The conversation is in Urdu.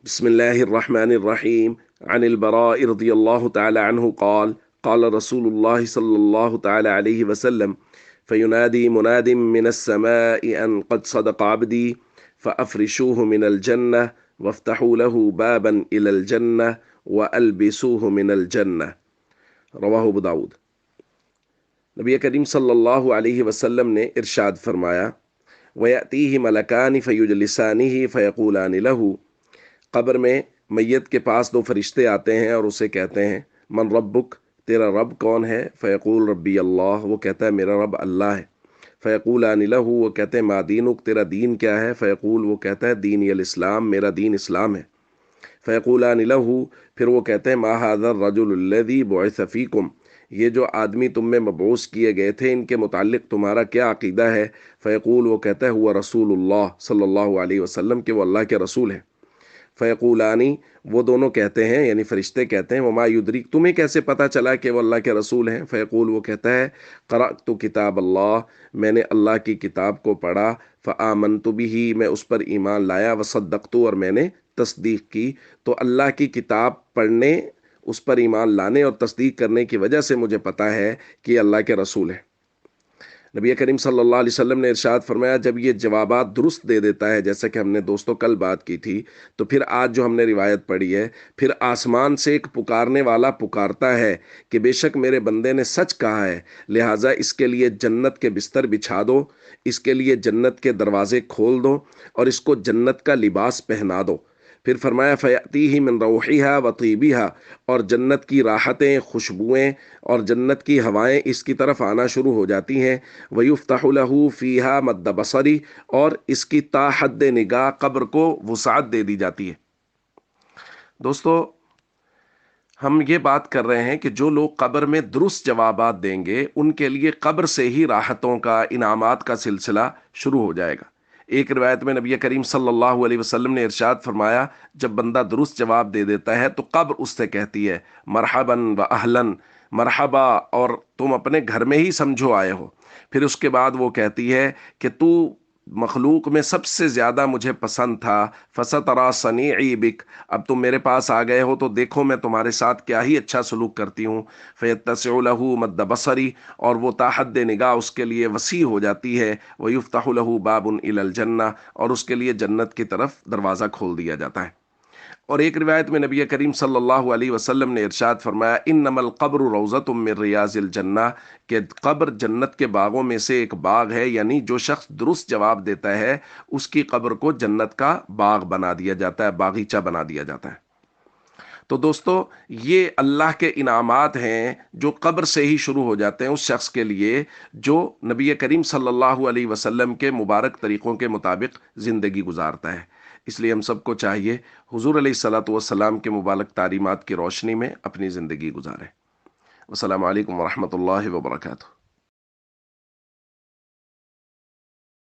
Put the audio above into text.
بسم الله الرحمن الرحيم. عن البراء رضي الله تعالى عنه قال قال رسول الله صلى الله تعالى عليه وسلم فينادي مناد من السماء أن قد صدق عبدي فأفرشوه من الجنة وافتحوا له بابا إلى الجنة وألبسوه من الجنة. رواہ ابو داود۔ نبی کریم صلی اللہ علیہ وسلم نے ارشاد فرمایا، وَيَأْتِيهِ مَلَكَانِ فَيُجْلِسَانِهِ فَيَقُولَانِ لَهُ، قبر میں میت کے پاس دو فرشتے آتے ہیں اور اسے کہتے ہیں، من ربک، تیرا رب کون ہے؟ فیقول ربی اللہ، وہ کہتا ہے میرا رب اللہ ہے۔ فیقولان لہ، وہ کہتے ہیں ما دینک، تیرا دین کیا ہے؟ فیقول، وہ کہتا ہے دینی الاسلام، میرا دین اسلام ہے۔ فیقولان لہ، پھر وہ کہتے ہیں ما ھذا الرجل الذی بعث فیکم، یہ جو آدمی تم میں مبعوث کیے گئے تھے ان کے متعلق تمہارا کیا عقیدہ ہے؟ فیقول، وہ کہتا ہے ہوا رسول اللہ صلی اللہ علیہ وسلم، کہ وہ اللہ کے رسول ہیں۔ فیقولانی، وہ دونوں کہتے ہیں یعنی فرشتے کہتے ہیں، وما یدریک، تمہیں کیسے پتہ چلا کہ وہ اللہ کے رسول ہیں؟ فیقول، وہ کہتا ہے قرأت کتاب اللہ، میں نے اللہ کی کتاب کو پڑھا، فآمنت بہ، میں اس پر ایمان لایا، وصدقت، اور میں نے تصدیق کی۔ تو اللہ کی کتاب پڑھنے، اس پر ایمان لانے اور تصدیق کرنے کی وجہ سے مجھے پتہ ہے کہ یہ اللہ کے رسول ہیں۔ نبی کریم صلی اللہ علیہ وسلم نے ارشاد فرمایا، جب یہ جوابات درست دے دیتا ہے، جیسا کہ ہم نے دوستوں کل بات کی تھی، تو پھر آج جو ہم نے روایت پڑھی ہے، پھر آسمان سے ایک پکارنے والا پکارتا ہے کہ بے شک میرے بندے نے سچ کہا ہے، لہٰذا اس کے لیے جنت کے بستر بچھا دو، اس کے لیے جنت کے دروازے کھول دو اور اس کو جنت کا لباس پہنا دو۔ پھر فرمایا فیأتیہ من روحیہا و طیبیہا، اور جنت کی راحتیں، خوشبوئیں اور جنت کی ہوائیں اس کی طرف آنا شروع ہو جاتی ہیں۔ وَيُفْتَحُ لَهُ فِيهَا مَدَّ بَصَرِ، اور اس کی تا حد نگاہ قبر کو وسعت دے دی جاتی ہے۔ دوستو، ہم یہ بات کر رہے ہیں کہ جو لوگ قبر میں درست جوابات دیں گے ان کے لیے قبر سے ہی راحتوں کا، انعامات کا سلسلہ شروع ہو جائے گا۔ ایک روایت میں نبی کریم صلی اللہ علیہ وسلم نے ارشاد فرمایا، جب بندہ درست جواب دے دیتا ہے تو قبر اس سے کہتی ہے مرحباً و اہلاً، مرحبا، اور تم اپنے گھر میں ہی سمجھو آئے ہو۔ پھر اس کے بعد وہ کہتی ہے کہ تو مخلوق میں سب سے زیادہ مجھے پسند تھا، فَسَتَرَىٰ صَنِيعِي بِكَ، اب تم میرے پاس آ گئے ہو تو دیکھو میں تمہارے ساتھ کیا ہی اچھا سلوک کرتی ہوں۔ فَيَتَّسِعُ لَهُ مَدَّ بَصَرِ، اور وہ تا حد نگاہ اس کے لیے وسیع ہو جاتی ہے۔ وَيُفْتَحُ لَهُ بَابٌ إِلَى الْجَنَّةِ، اور اس کے لیے جنت کی طرف دروازہ کھول دیا جاتا ہے۔ اور ایک روایت میں نبی کریم صلی اللہ علیہ وسلم نے ارشاد فرمایا، انما القبر روضۃ من ریاض الجنہ، کہ قبر جنت کے باغوں میں سے ایک باغ ہے، یعنی جو شخص درست جواب دیتا ہے اس کی قبر کو جنت کا باغ بنا دیا جاتا ہے، باغیچہ بنا دیا جاتا ہے۔ تو دوستو، یہ اللہ کے انعامات ہیں جو قبر سے ہی شروع ہو جاتے ہیں اس شخص کے لیے جو نبی کریم صلی اللہ علیہ وسلم کے مبارک طریقوں کے مطابق زندگی گزارتا ہے۔ اس لیے ہم سب کو چاہیے حضور علیہ الصلوۃ والسلام کے مبارک تعلیمات کی روشنی میں اپنی زندگی گزاریں۔ السلام علیکم ورحمۃ اللہ وبرکاتہ۔